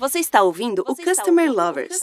Você está ouvindo o Customer Lovers.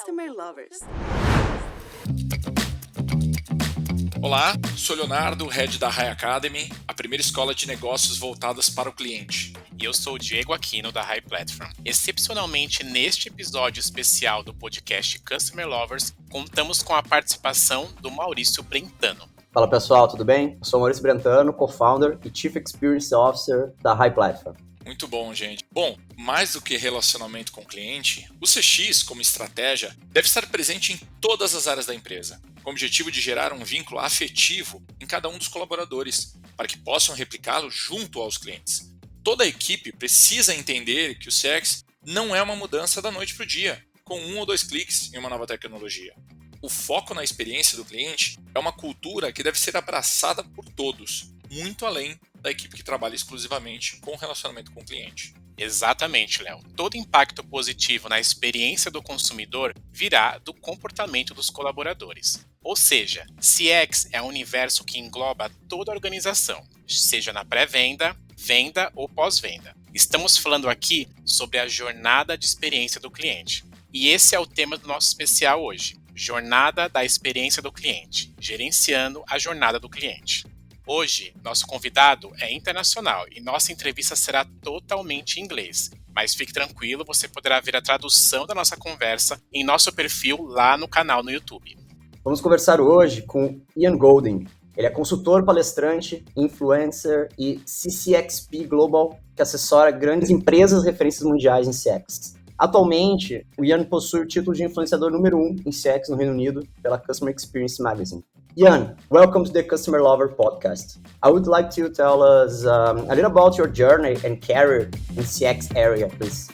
Olá, sou Leonardo, Head da Rai Academy, a primeira escola de negócios voltadas para o cliente. E eu sou o Diego Aquino, da Rai Platform. Excepcionalmente, neste episódio especial do podcast Customer Lovers, contamos com a participação do Maurício Brentano. Fala pessoal, tudo bem? Eu sou Maurício Brentano, co-founder e Chief Experience Officer da Rai Platform. Muito bom, gente. Bom, mais do que relacionamento com o cliente, o CX, como estratégia, deve estar presente em todas as áreas da empresa, com o objetivo de gerar um vínculo afetivo em cada um dos colaboradores, para que possam replicá-lo junto aos clientes. Toda a equipe precisa entender que o CX não é uma mudança da noite para o dia, com 1 ou 2 cliques em uma nova tecnologia. O foco na experiência do cliente é uma cultura que deve ser abraçada por todos, muito além da equipe que trabalha exclusivamente com o relacionamento com o cliente. Exatamente, Léo. Todo impacto positivo na experiência do consumidor virá do comportamento dos colaboradores. Ou seja, CX é um universo que engloba toda a organização, seja na pré-venda, venda ou pós-venda. Estamos falando aqui sobre a jornada de experiência do cliente. E esse é o tema do nosso especial hoje. Jornada da experiência do cliente, gerenciando a jornada do cliente. Hoje, nosso convidado é internacional e nossa entrevista será totalmente em inglês. Mas fique tranquilo, você poderá ver a tradução da nossa conversa em nosso perfil lá no canal no YouTube. Vamos conversar hoje com Ian Golding. Ele é consultor, palestrante, influencer e CCXP Global, que assessora grandes empresas referências mundiais em CX. Atualmente, o Ian possui o título de influenciador número 1 em CX no Reino Unido pela Customer Experience Magazine. Ian, welcome to the Customer Lover podcast. I would like to tell us a little about your journey and career in CX area, please.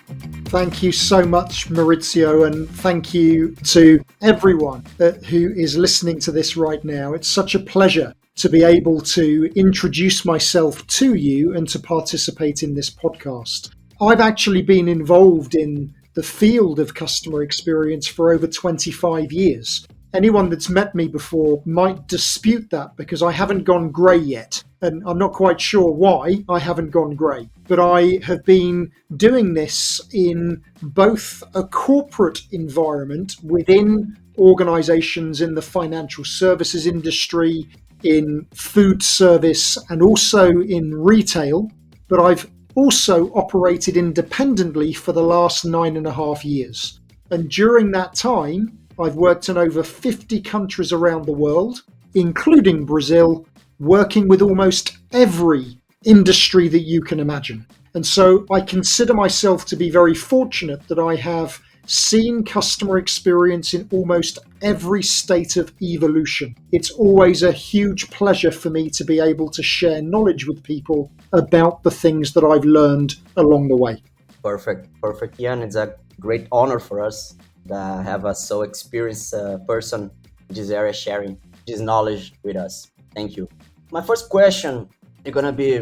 Thank you so much, Maurizio, and thank you to everyone who is listening to this right now. It's such a pleasure to be able to introduce myself to you and to participate in this podcast. I've actually been involved in the field of customer experience for over 25 years. Anyone that's met me before might dispute that because I haven't gone grey yet. And I'm not quite sure why I haven't gone grey. But I have been doing this in both a corporate environment within organisations in the financial services industry, in food service, and also in retail. But I've also operated independently for the last 9.5 years. And during that time, I've worked in over 50 countries around the world, including Brazil, working with almost every industry that you can imagine. And so I consider myself to be very fortunate that I have seen customer experience in almost every state of evolution. It's always a huge pleasure for me to be able to share knowledge with people about the things that I've learned along the way. Perfect, Ian. It's a great honor for us to have a so experienced person in this area sharing this knowledge with us. Thank you. My first question is going to be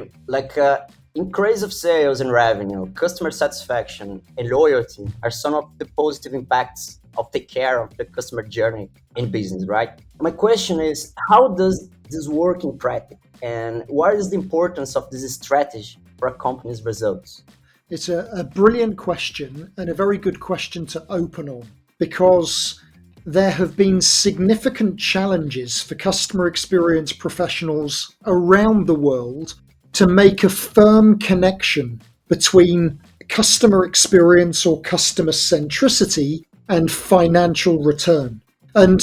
increase of sales and revenue, customer satisfaction, and loyalty are some of the positive impacts of take care of the customer journey in business, right? My question is, how does this work in practice? And what is the importance of this strategy for a company's results? It's a brilliant question and a very good question to open on because there have been significant challenges for customer experience professionals around the world to make a firm connection between customer experience or customer centricity and financial return. And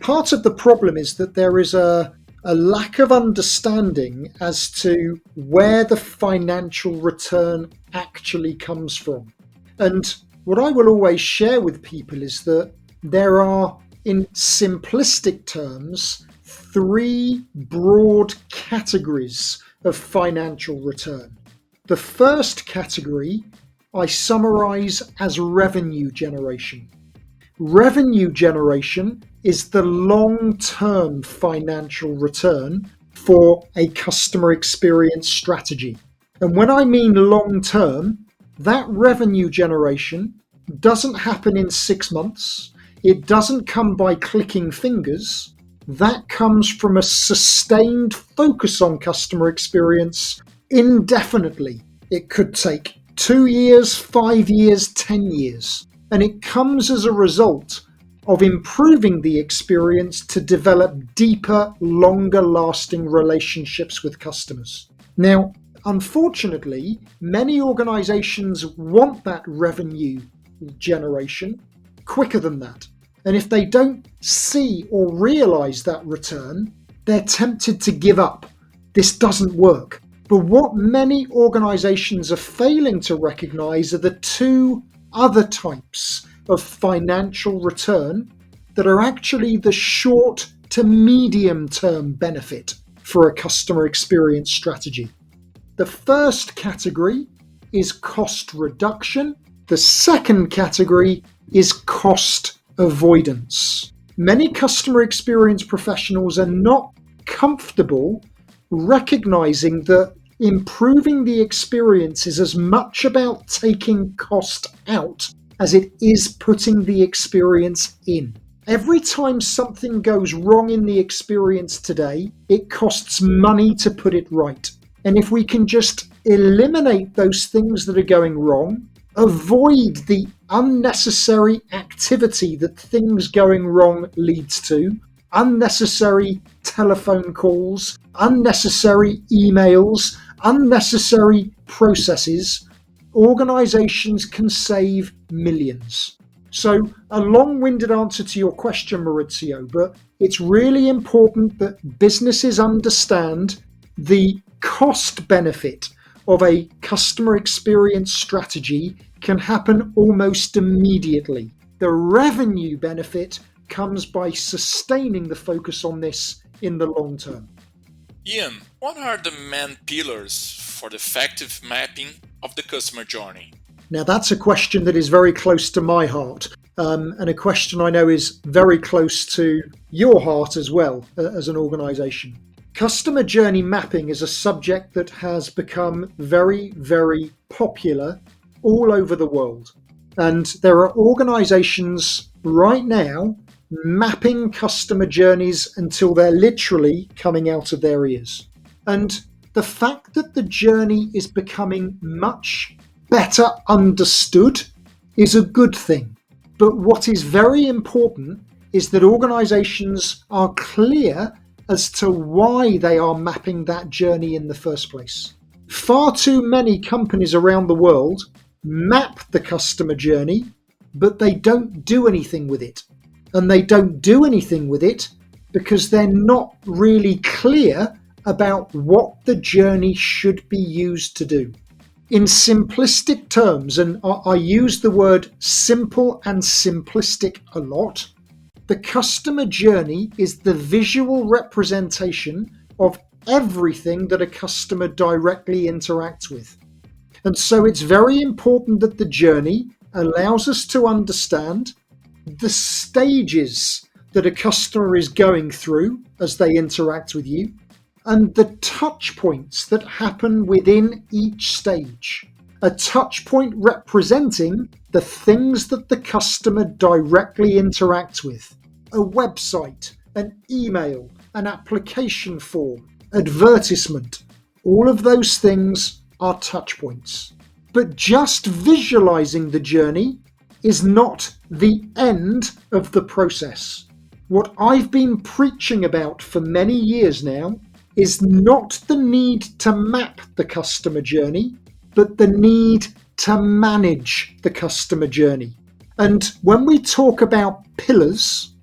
part of the problem is that there is a lack of understanding as to where the financial return actually comes from. And what I will always share with people is that there are, in simplistic terms, 3 broad categories of financial return. The first category I summarize as revenue generation. Revenue generation is the long-term financial return for a customer experience strategy. And when I mean long-term, that revenue generation doesn't happen in 6 months. It doesn't come by clicking fingers. That comes from a sustained focus on customer experience indefinitely. It could take 2 years, 5 years, 10 years. And it comes as a result of improving the experience to develop deeper, longer-lasting relationships with customers. Now, unfortunately, many organizations want that revenue generation quicker than that. And if they don't see or realize that return, they're tempted to give up. This doesn't work. But what many organizations are failing to recognize are the two other types of financial return that are actually the short to medium term benefit for a customer experience strategy. The first category is cost reduction. The second category is cost avoidance. Many customer experience professionals are not comfortable recognizing that improving the experience is as much about taking cost out as it is putting the experience in. Every time something goes wrong in the experience today, it costs money to put it right. And if we can just eliminate those things that are going wrong, avoid the unnecessary activity that things going wrong leads to, unnecessary telephone calls, unnecessary emails, unnecessary processes, organizations can save millions. So a long-winded answer to your question, Maurizio, but it's really important that businesses understand the cost benefit of a customer experience strategy can happen almost immediately. The revenue benefit comes by sustaining the focus on this in the long term. Ian, what are the main pillars for the effective mapping of the customer journey? Now that's a question that is very close to my heart, and a question I know is very close to your heart as well as an organization. Customer journey mapping is a subject that has become very, very popular all over the world. And there are organizations right now mapping customer journeys until they're literally coming out of their ears. And the fact that the journey is becoming much better understood is a good thing. But what is very important is that organizations are clear as to why they are mapping that journey in the first place. Far too many companies around the world map the customer journey, but they don't do anything with it. And they don't do anything with it because they're not really clear about what the journey should be used to do. In simplistic terms, and I use the word simple and simplistic a lot, the customer journey is the visual representation of everything that a customer directly interacts with. And so it's very important that the journey allows us to understand the stages that a customer is going through as they interact with you, and the touch points that happen within each stage. A touch point representing the things that the customer directly interacts with. A website, an email, an application form, advertisement. All of those things are touch points. But just visualizing the journey is not the end of the process. What I've been preaching about for many years now is not the need to map the customer journey, but the need to manage the customer journey. And when we talk about pillars,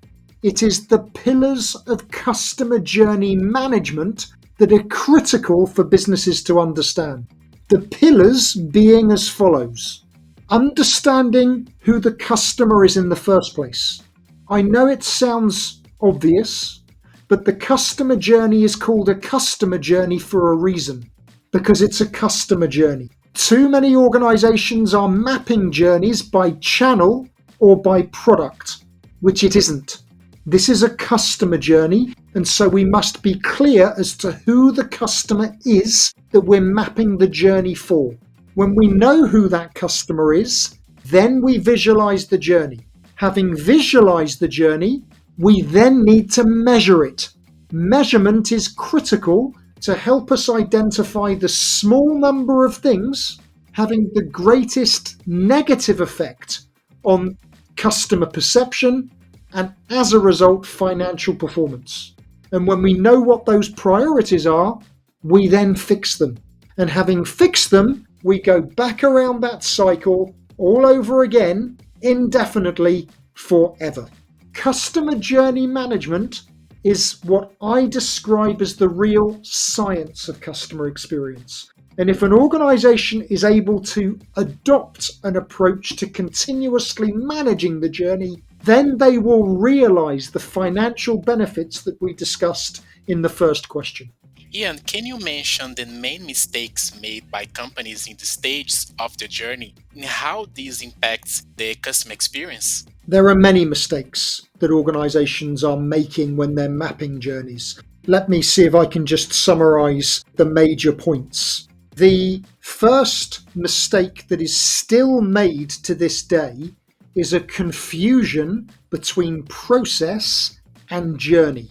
it is the pillars of customer journey management that are critical for businesses to understand. The pillars being as follows. Understanding who the customer is in the first place. I know it sounds obvious, but the customer journey is called a customer journey for a reason, because it's a customer journey. Too many organizations are mapping journeys by channel or by product, which it isn't. This is a customer journey, and so we must be clear as to who the customer is that we're mapping the journey for. When we know who that customer is, then we visualize the journey. Having visualized the journey, we then need to measure it. Measurement is critical to help us identify the small number of things having the greatest negative effect on customer perception, and as a result, financial performance. And when we know what those priorities are, we then fix them. And having fixed them, we go back around that cycle all over again, indefinitely, forever. Customer journey management is what I describe as the real science of customer experience. And if an organization is able to adopt an approach to continuously managing the journey, then they will realize the financial benefits that we discussed in the first question. Ian, can you mention the main mistakes made by companies in the stages of the journey and how this impacts the customer experience? There are many mistakes that organizations are making when they're mapping journeys. Let me see if I can just summarize the major points. The first mistake that is still made to this day is a confusion between process and journey.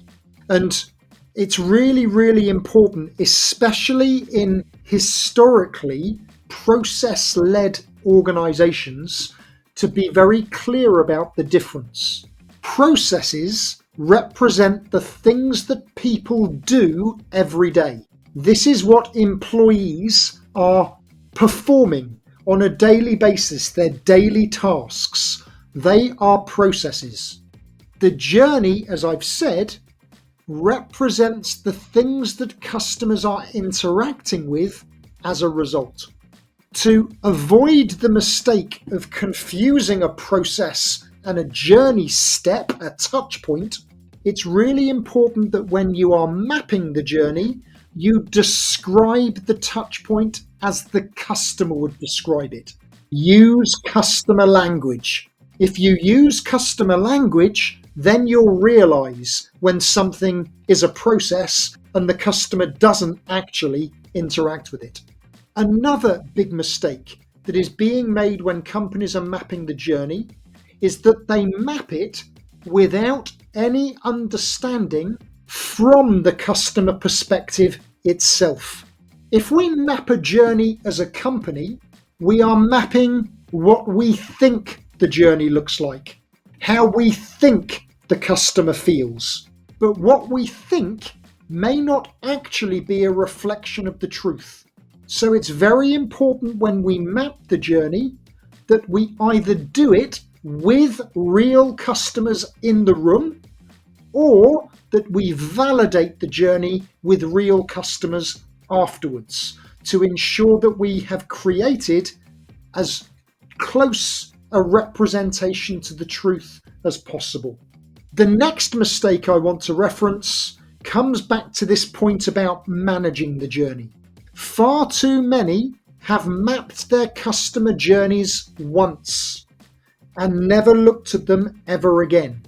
And it's really, really important, especially in historically process-led organizations, to be very clear about the difference. Processes represent the things that people do every day. This is what employees are performing on a daily basis, their daily tasks. They are processes. The journey, as I've said, represents the things that customers are interacting with as a result. To avoid the mistake of confusing a process and a journey step, a touch point, it's really important that when you are mapping the journey, you describe the touch point as the customer would describe it. Use customer language. If you use customer language, then you'll realize when something is a process and the customer doesn't actually interact with it. Another big mistake that is being made when companies are mapping the journey is that they map it without any understanding from the customer perspective itself. If we map a journey as a company, we are mapping what we think the journey looks like, how we think the customer feels. But what we think may not actually be a reflection of the truth. So it's very important when we map the journey that we either do it with real customers in the room or that we validate the journey with real customers afterwards to ensure that we have created as close a representation to the truth as possible. The next mistake I want to reference comes back to this point about managing the journey. Far too many have mapped their customer journeys once and never looked at them ever again.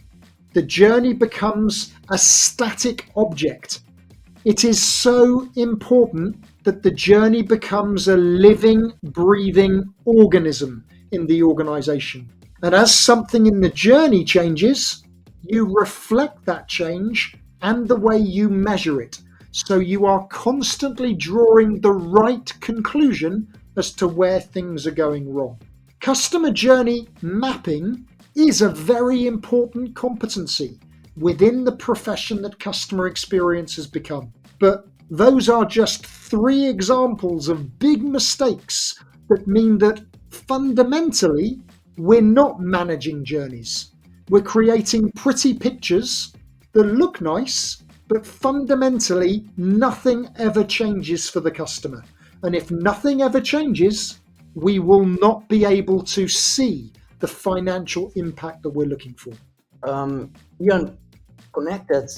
The journey becomes a static object. It is so important that the journey becomes a living, breathing organism in the organization. And as something in the journey changes, you reflect that change and the way you measure it. So you are constantly drawing the right conclusion as to where things are going wrong. Customer journey mapping is a very important competency within the profession that customer experience has become. But those are just 3 examples of big mistakes that mean that fundamentally we're not managing journeys. We're creating pretty pictures that look nice, but fundamentally nothing ever changes for the customer. And if nothing ever changes, we will not be able to see the financial impact that we're looking for. Ian, connected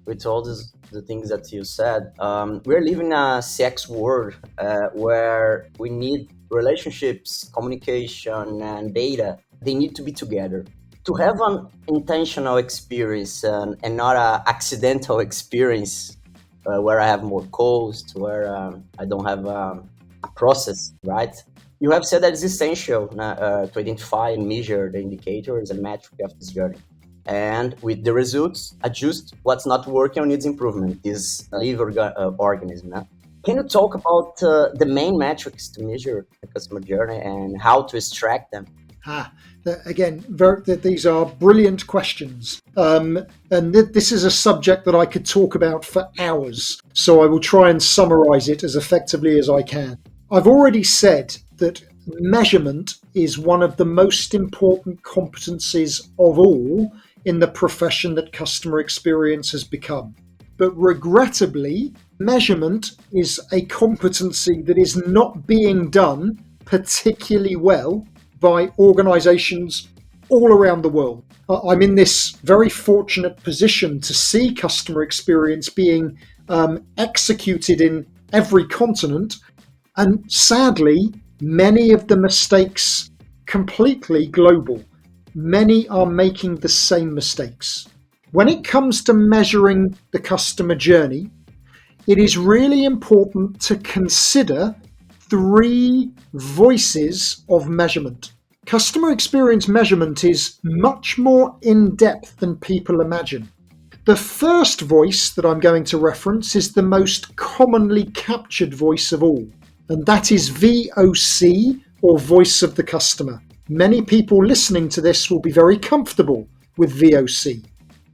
with all the things that you said, we're living in a CX world where we need relationships, communication, and data. They need to be together. To have an intentional experience and not an accidental experience where I have more cost, where I don't have a process, right? You have said that it's essential to identify and measure the indicators and metrics of this journey. And with the results, adjust what's not working or needs improvement, this live organism. Né? Can you talk about the main metrics to measure the customer journey and how to extract them? Again, these are brilliant questions. And this is a subject that I could talk about for hours, so I will try and summarize it as effectively as I can. I've already said that measurement is one of the most important competencies of all in the profession that customer experience has become. But regrettably, measurement is a competency that is not being done particularly well by organizations all around the world. I'm in this very fortunate position to see customer experience being executed in every continent, and sadly, many of the mistakes completely global. Many are making the same mistakes. When it comes to measuring the customer journey, it is really important to consider 3 voices of measurement. Customer experience measurement is much more in-depth than people imagine. The first voice that I'm going to reference is the most commonly captured voice of all, and that is VOC, or voice of the customer. Many people listening to this will be very comfortable with VOC.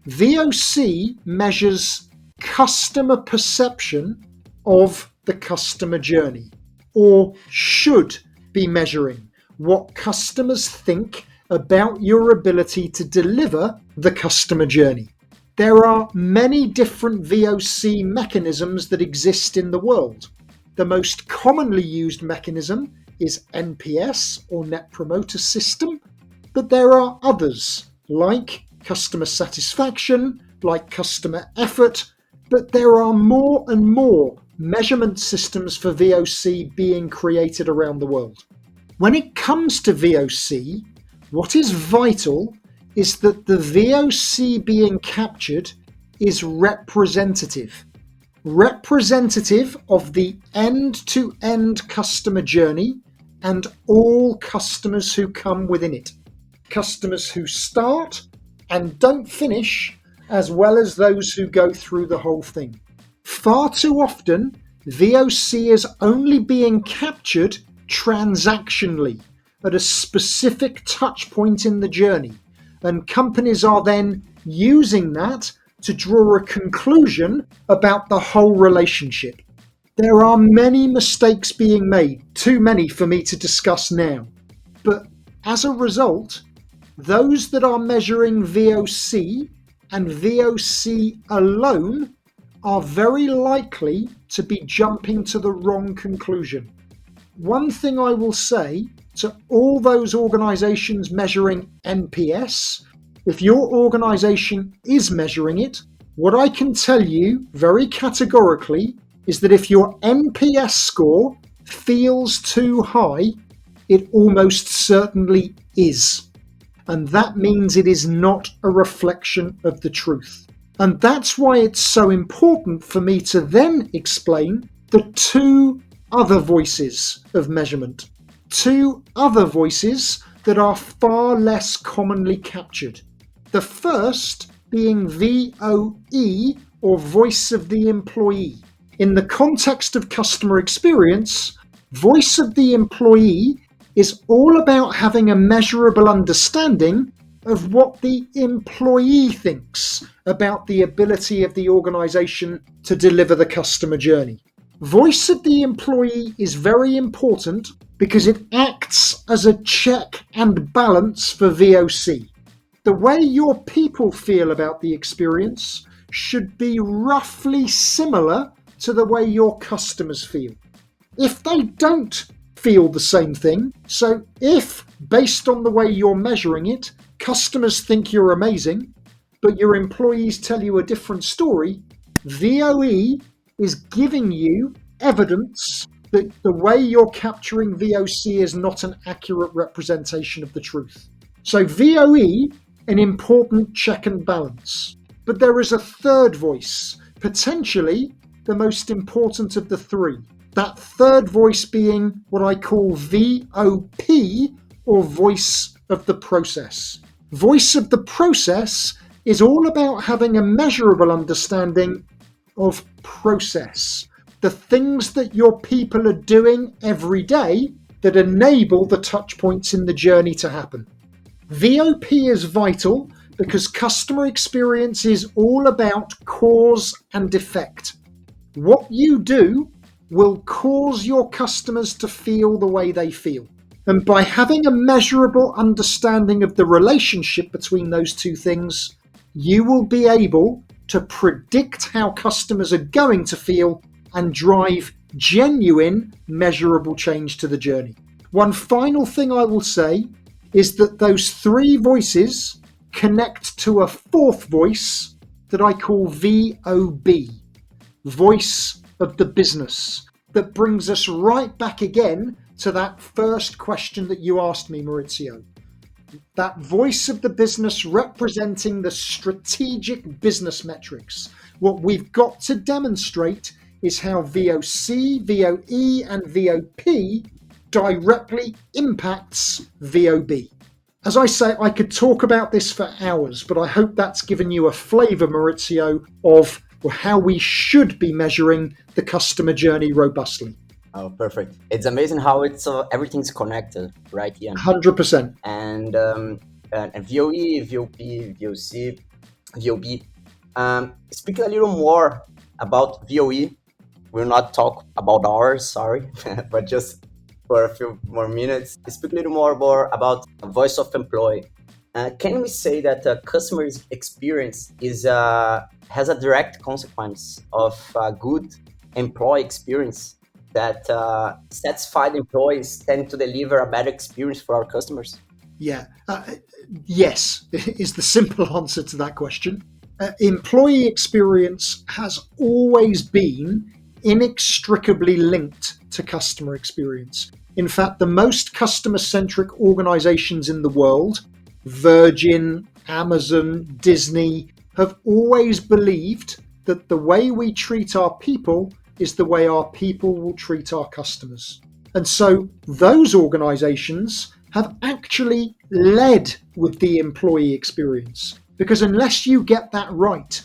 VOC measures customer perception of the customer journey, or should be measuring what customers think about your ability to deliver the customer journey. There are many different VOC mechanisms that exist in the world. The most commonly used mechanism is NPS, or Net Promoter System, but there are others like customer satisfaction, like customer effort, but there are more and more measurement systems for VOC being created around the world. When it comes to VOC, what is vital is that the VOC being captured is representative. Representative of the end-to-end customer journey and all customers who come within it. Customers who start and don't finish, as well as those who go through the whole thing. Far too often, VOC is only being captured transactionally at a specific touch point in the journey, and companies are then using that to draw a conclusion about the whole relationship. There are many mistakes being made, too many for me to discuss now, but as a result, those that are measuring VOC and VOC alone are very likely to be jumping to the wrong conclusion. One thing I will say to all those organizations measuring NPS, if your organization is measuring it, what I can tell you very categorically is that if your NPS score feels too high, it almost certainly is. And that means it is not a reflection of the truth. And that's why it's so important for me to then explain the 2 other voices of measurement. 2 other voices that are far less commonly captured. The first being VOE, or voice of the employee. In the context of customer experience, voice of the employee is all about having a measurable understanding of what the employee thinks about the ability of the organization to deliver the customer journey. Voice of the employee is very important because it acts as a check and balance for VOC. The way your people feel about the experience should be roughly similar to the way your customers feel. If they don't feel the same thing, so if, based on the way you're measuring it, customers think you're amazing, but your employees tell you a different story, VOE is giving you evidence that the way you're capturing VOC is not an accurate representation of the truth. So VOE, an important check and balance. But there is a third voice, potentially the most important of the 3. That third voice being what I call VOP, or voice of the process. Voice of the process is all about having a measurable understanding of process. The things that your people are doing every day that enable the touch points in the journey to happen. VOP is vital because customer experience is all about cause and effect. What you do will cause your customers to feel the way they feel. And by having a measurable understanding of the relationship between those two things, you will be able to predict how customers are going to feel and drive genuine, measurable change to the journey. One final thing I will say is that those three voices connect to a fourth voice that I call VOB, voice of the business, that brings us right back again to that first question that you asked me, Maurizio. That voice of the business representing the strategic business metrics. What we've got to demonstrate is how VOC, VOE, and VOP directly impacts VOB. As I say, I could talk about this for hours, but I hope that's given you a flavour, Maurizio, of how we should be measuring the customer journey robustly. Oh, perfect. It's amazing how it's everything's connected, right, Ian? 100%. And VOE, VOP, VOC, VOB. Speaking a little more about VOE, we'll not talk about ours, sorry, but just for a few more minutes, speak a little more about voice of employee. Can we say that customer experience has a direct consequence of good employee experience, that satisfied employees tend to deliver a better experience for our customers? Yeah, yes, is the simple answer to that question. Employee experience has always been inextricably linked to customer experience. In fact, the most customer-centric organizations in the world, Virgin, Amazon, Disney, have always believed that the way we treat our people is the way our people will treat our customers. And so those organizations have actually led with the employee experience. Because unless you get that right,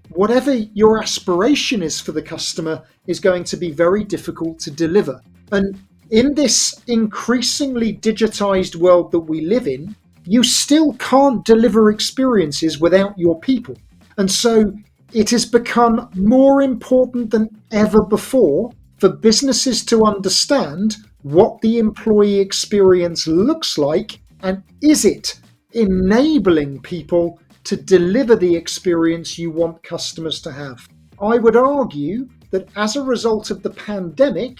whatever your aspiration is for the customer is going to be very difficult to deliver. And in this increasingly digitized world that we live in, you still can't deliver experiences without your people. And so it has become more important than ever before for businesses to understand what the employee experience looks like, and is it enabling people to deliver the experience you want customers to have. I would argue that as a result of the pandemic,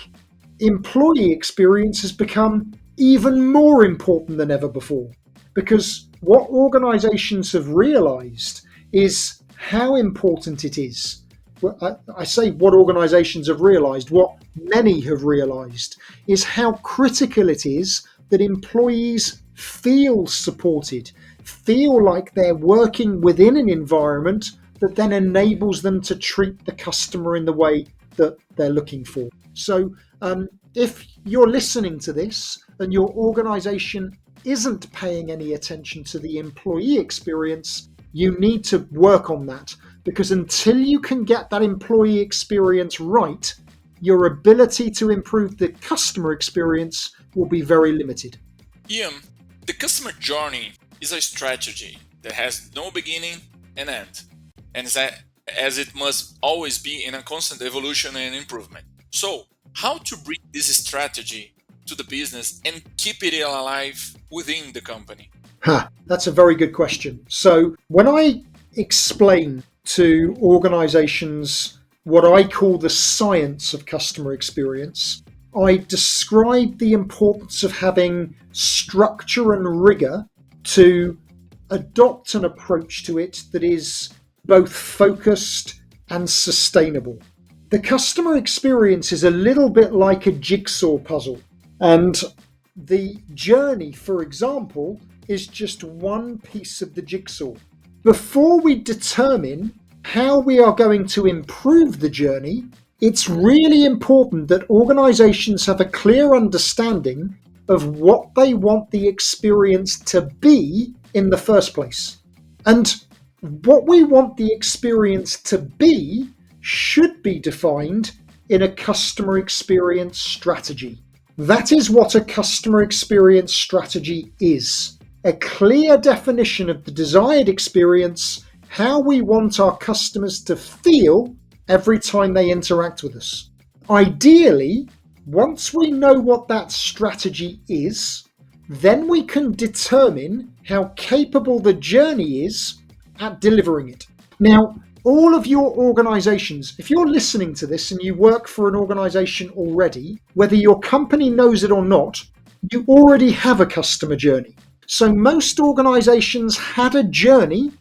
employee experience has become even more important than ever before, because what organizations have realized is how important it is. I say what organizations have realized, what many have realized is how critical it is that employees feel supported, feel like they're working within an environment that then enables them to treat the customer in the way that they're looking for. So if you're listening to this and your organization isn't paying any attention to the employee experience, you need to work on that, because until you can get that employee experience right, your ability to improve the customer experience will be very limited. Ian, the customer journey is a strategy that has no beginning and end, and as it must always be in a constant evolution and improvement. So, how to bring this strategy to the business and keep it alive within the company? That's a very good question. So when I explain to organizations what I call the science of customer experience, I describe the importance of having structure and rigor to adopt an approach to it that is both focused and sustainable. The customer experience is a little bit like a jigsaw puzzle, and the journey, for example, is just one piece of the jigsaw. Before we determine how we are going to improve the journey, it's really important that organizations have a clear understanding of what they want the experience to be in the first place. And what we want the experience to be should be defined in a customer experience strategy. That is what a customer experience strategy is. A clear definition of the desired experience, how we want our customers to feel every time they interact with us. Ideally, once we know what that strategy is, then we can determine how capable the journey is at delivering it. Now, all of your organizations, if you're listening to this and you work for an organization already, whether your company knows it or not, you already have a customer journey. So most organizations had a journey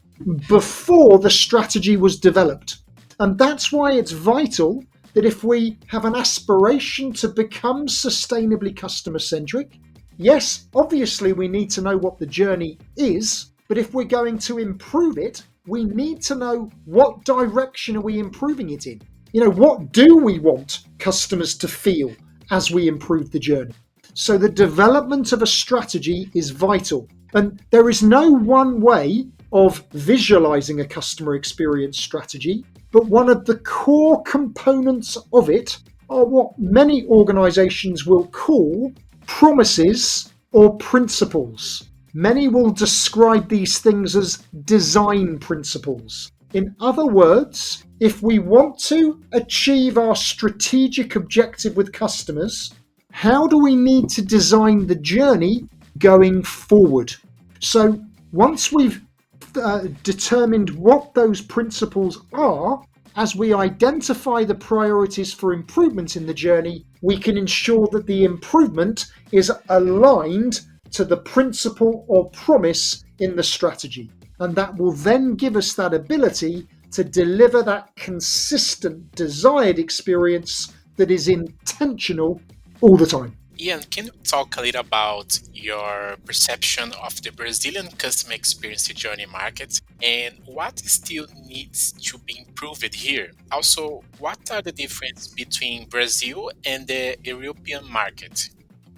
before the strategy was developed. And that's why it's vital that if we have an aspiration to become sustainably customer-centric, yes, obviously we need to know what the journey is, but if we're going to improve it, we need to know what direction are we improving it in. What do we want customers to feel as we improve the journey? So the development of a strategy is vital. And there is no one way of visualizing a customer experience strategy, but one of the core components of it are what many organizations will call promises or principles. Many will describe these things as design principles. In other words, if we want to achieve our strategic objective with customers, how do we need to design the journey going forward? So once we've determined what those principles are, as we identify the priorities for improvement in the journey, we can ensure that the improvement is aligned to the principle or promise in the strategy. And that will then give us that ability to deliver that consistent desired experience that is intentional all the time. Ian, can you talk a little about your perception of the Brazilian customer experience journey market and what still needs to be improved here? Also, what are the differences between Brazil and the European market?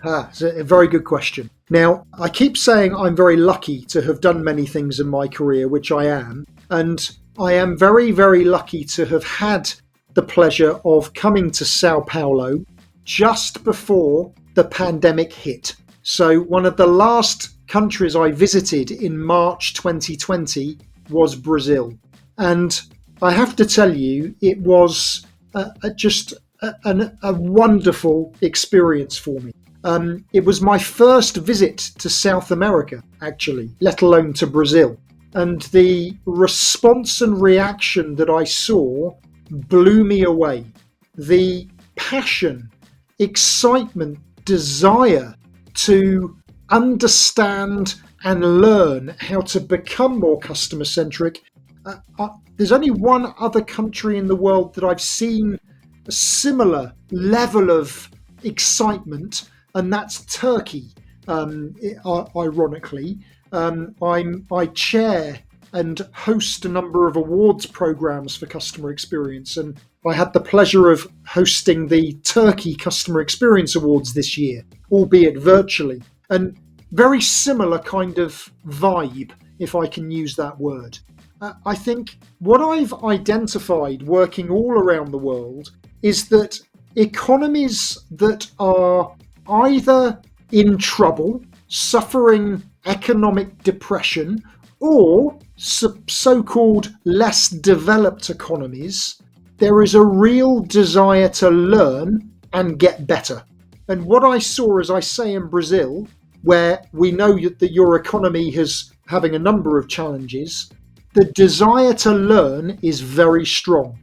It's a very good question. Now, I keep saying I'm very lucky to have done many things in my career, which I am. And I am very, very lucky to have had the pleasure of coming to Sao Paulo just before the pandemic hit. So one of the last countries I visited in March 2020 was Brazil. And I have to tell you, it was just a wonderful experience for me. It was my first visit to South America, actually, let alone to Brazil. And the response and reaction that I saw blew me away. The passion, excitement, desire to understand and learn how to become more customer-centric. There's only one other country in the world that I've seen a similar level of excitement, and that's Turkey, ironically. I chair and host a number of awards programs for customer experience, and I had the pleasure of hosting the Turkey Customer Experience Awards this year, albeit virtually, and very similar kind of vibe, if I can use that word. I think what I've identified working all around the world is that economies that are either in trouble, suffering economic depression, or so-called less developed economies, there is a real desire to learn and get better. And what I saw, as I say, in Brazil, where we know that your economy is having a number of challenges, the desire to learn is very strong.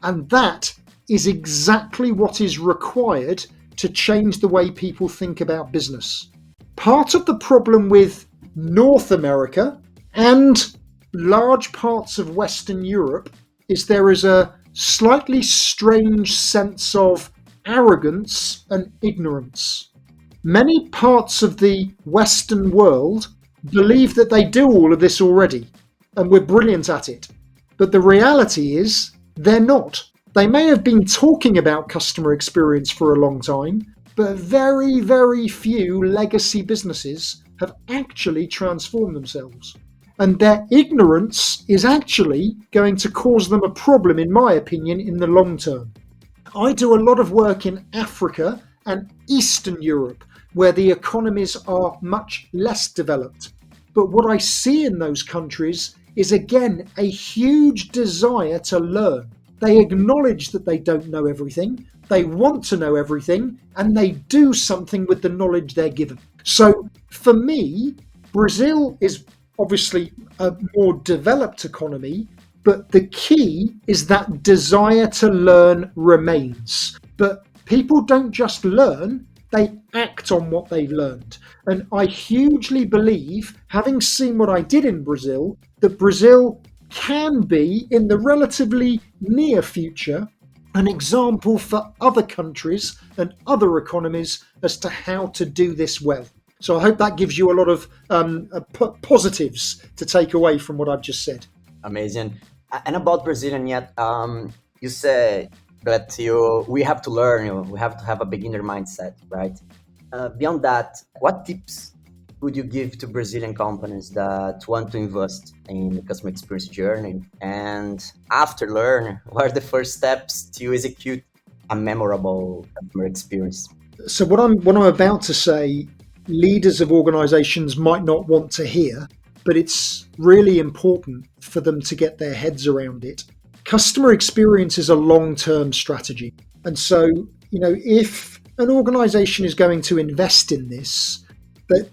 And that is exactly what is required to change the way people think about business. Part of the problem with North America and large parts of Western Europe is there is a slightly strange sense of arrogance and ignorance. Many parts of the Western world believe that they do all of this already, and we're brilliant at it. But the reality is, they're not. They may have been talking about customer experience for a long time, but very, very few legacy businesses have actually transformed themselves. And their ignorance is actually going to cause them a problem, in my opinion, in the long term. I do a lot of work in Africa and Eastern Europe, where the economies are much less developed. But what I see in those countries is, again, a huge desire to learn. They acknowledge that they don't know everything, they want to know everything, and they do something with the knowledge they're given. So for me, Brazil is obviously a more developed economy, but the key is that desire to learn remains. But people don't just learn, they act on what they've learned. And I hugely believe, having seen what I did in Brazil, that Brazil can be, in the relatively near future, an example for other countries and other economies as to how to do this well. So I hope that gives you a lot of positives to take away from what I've just said. Amazing. And about Brazilian yet, you said that we have to learn, we have to have a beginner mindset, right? Beyond that, what tips would you give to Brazilian companies that want to invest in the customer experience journey? And after learn, what are the first steps to execute a memorable customer experience? So what I'm about to say, leaders of organizations might not want to hear, but it's really important for them to get their heads around it. Customer experience is a long-term strategy. And so, if an organization is going to invest in this,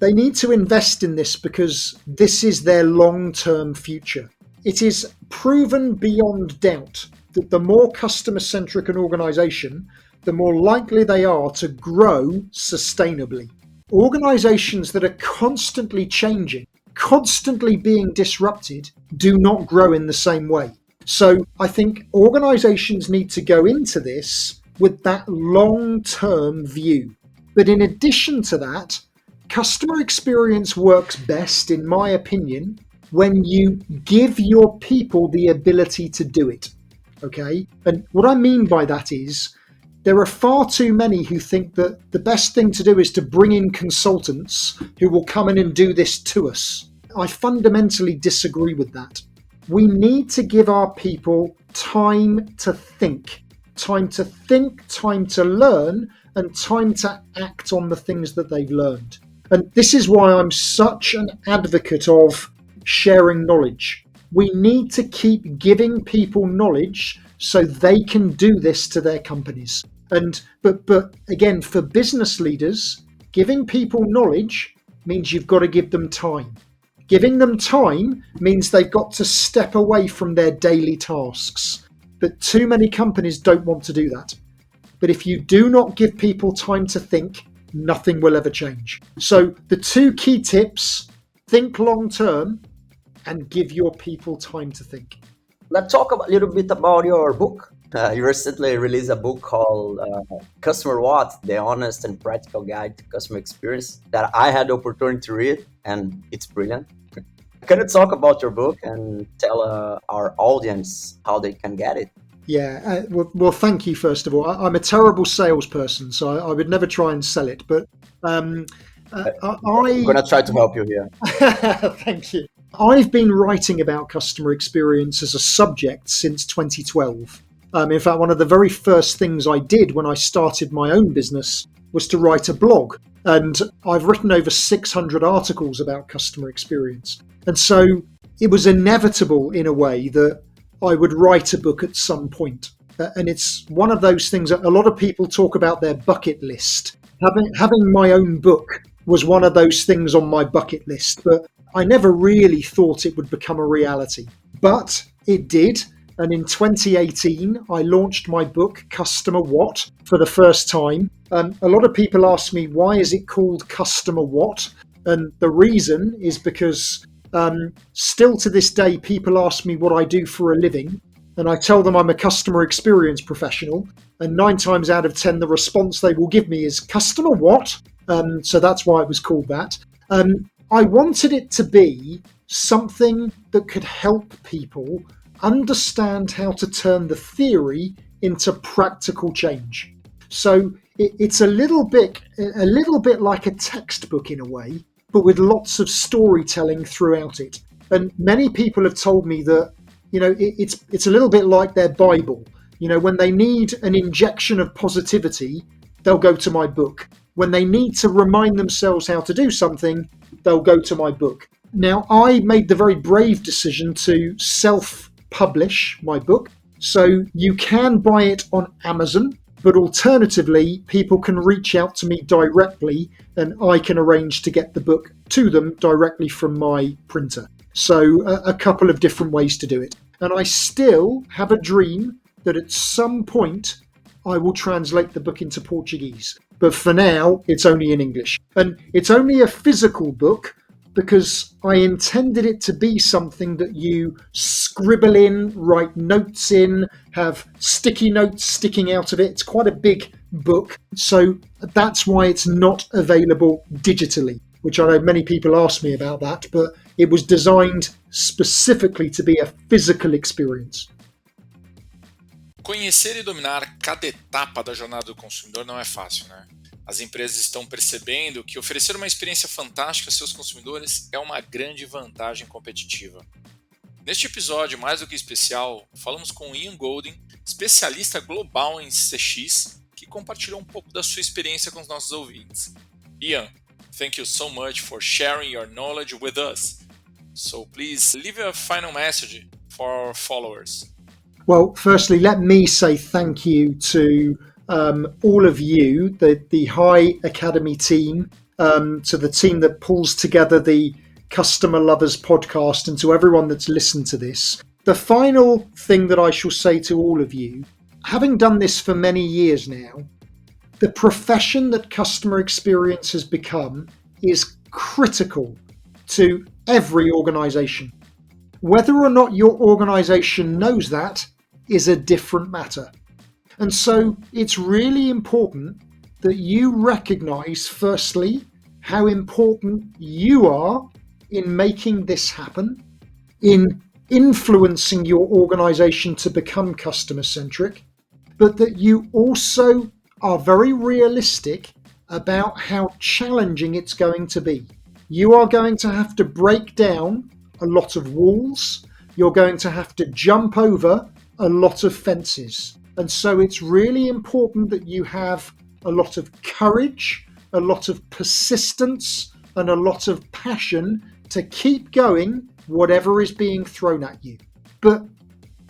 they need to invest in this because this is their long-term future. It is proven beyond doubt that the more customer-centric an organization, the more likely they are to grow sustainably. Organizations that are constantly changing, constantly being disrupted, do not grow in the same way. So I think organizations need to go into this with that long-term view. But in addition to that, customer experience works best, in my opinion, when you give your people the ability to do it. Okay? And what I mean by that is, there are far too many who think that the best thing to do is to bring in consultants who will come in and do this to us. I fundamentally disagree with that. We need to give our people time to think, time to learn, and time to act on the things that they've learned. And this is why I'm such an advocate of sharing knowledge. We need to keep giving people knowledge so they can do this to their companies. But again, for business leaders, giving people knowledge means you've got to give them time. Giving them time means they've got to step away from their daily tasks. But too many companies don't want to do that. But if you do not give people time to think, nothing will ever change. So the two key tips: think long term and give your people time to think. Let's talk a little bit about your book. You recently released a book called Customer What? The Honest and Practical Guide to Customer Experience that I had the opportunity to read, and it's brilliant. Can you talk about your book and tell our audience how they can get it? Yeah, well, thank you, first of all. I'm a terrible salesperson, so I would never try and sell it. But I'm going to try to help you here. Thank you. I've been writing about customer experience as a subject since 2012. In fact, one of the very first things I did when I started my own business was to write a blog. And I've written over 600 articles about customer experience. And so it was inevitable, in a way, that I would write a book at some point. And it's one of those things that a lot of people talk about their bucket list. Having my own book was one of those things on my bucket list, but I never really thought it would become a reality. But it did. And in 2018, I launched my book, Customer What, for the first time. A lot of people ask me, why is it called Customer What? And the reason is because still to this day, people ask me what I do for a living. And I tell them I'm a customer experience professional. And 9 times out of 10, the response they will give me is, Customer What? So that's why it was called that. I wanted it to be something that could help people understand how to turn the theory into practical change. So it's a little bit like a textbook in a way, but with lots of storytelling throughout it. And many people have told me that, it's a little bit like their Bible. When they need an injection of positivity, they'll go to my book. When they need to remind themselves how to do something, they'll go to my book. Now, I made the very brave decision to self-publish my book. So you can buy it on Amazon, but alternatively, people can reach out to me directly and I can arrange to get the book to them directly from my printer. So a couple of different ways to do it. And I still have a dream that at some point I will translate the book into Portuguese. But for now, it's only in English. And it's only a physical book because I intended it to be something that you scribble in, write notes in, have sticky notes sticking out of it. It's quite a big book. So that's why it's not available digitally, which I know many people ask me about that, but it was designed specifically to be a physical experience. Conhecer e dominar cada etapa da jornada do consumidor não é fácil, né? As empresas estão percebendo que oferecer uma experiência fantástica a seus consumidores é uma grande vantagem competitiva. Neste episódio, mais do que especial, falamos com Ian Golden, especialista global em CX, que compartilhou um pouco da sua experiência com os nossos ouvintes. Ian, thank you so much for sharing your knowledge with us. So please leave a final message for our followers. Well, firstly, let me say thank you to all of you, the High Academy team, to the team that pulls together the Customer Lovers podcast, and to everyone that's listened to this. The final thing that I shall say to all of you, having done this for many years now, the profession that customer experience has become is critical to every organisation. Whether or not your organisation knows that is a different matter. And so it's really important that you recognise, firstly, how important you are in making this happen, in influencing your organisation to become customer-centric, but that you also are very realistic about how challenging it's going to be. You are going to have to break down a lot of walls. You're going to have to jump over a lot of fences. And so it's really important that you have a lot of courage, a lot of persistence, and a lot of passion to keep going whatever is being thrown at you. But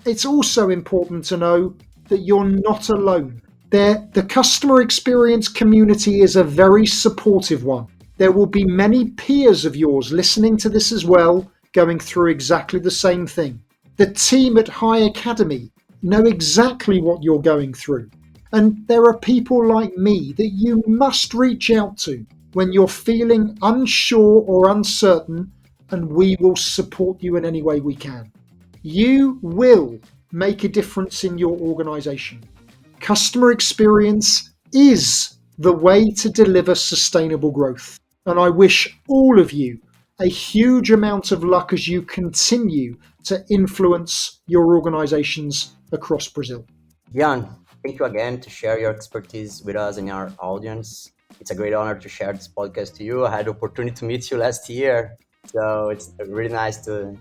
it's also important to know that you're not alone. The customer experience community is a very supportive one. There will be many peers of yours listening to this as well, going through exactly the same thing. The team at High Academy know exactly what you're going through. And there are people like me that you must reach out to when you're feeling unsure or uncertain, and we will support you in any way we can. You will make a difference in your organisation. Customer experience is the way to deliver sustainable growth. And I wish all of you a huge amount of luck as you continue to influence your organizations across Brazil. Jan, thank you again to share your expertise with us and our audience. It's a great honor to share this podcast to you. I had the opportunity to meet you last year, so it's really nice to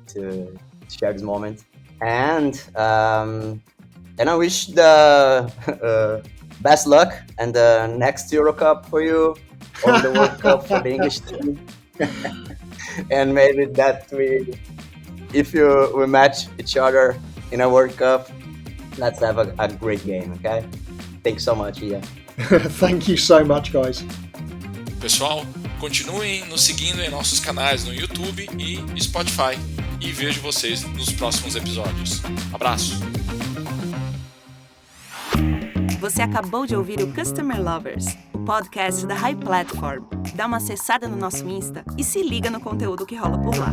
share this moment. And I wish the best luck and the next Euro Cup for you, or the World Cup for the English team. And maybe that if we match each other in a World Cup, let's have a great game, okay? Thanks so much, Ian. Thank you so much, guys. Pessoal, continuem nos seguindo em nossos canais no YouTube e Spotify. E vejo vocês nos próximos episódios. Abraço! Você acabou de ouvir o Customer Lovers, o podcast da High Platform. Dá uma acessada no nosso Insta e se liga no conteúdo que rola por lá.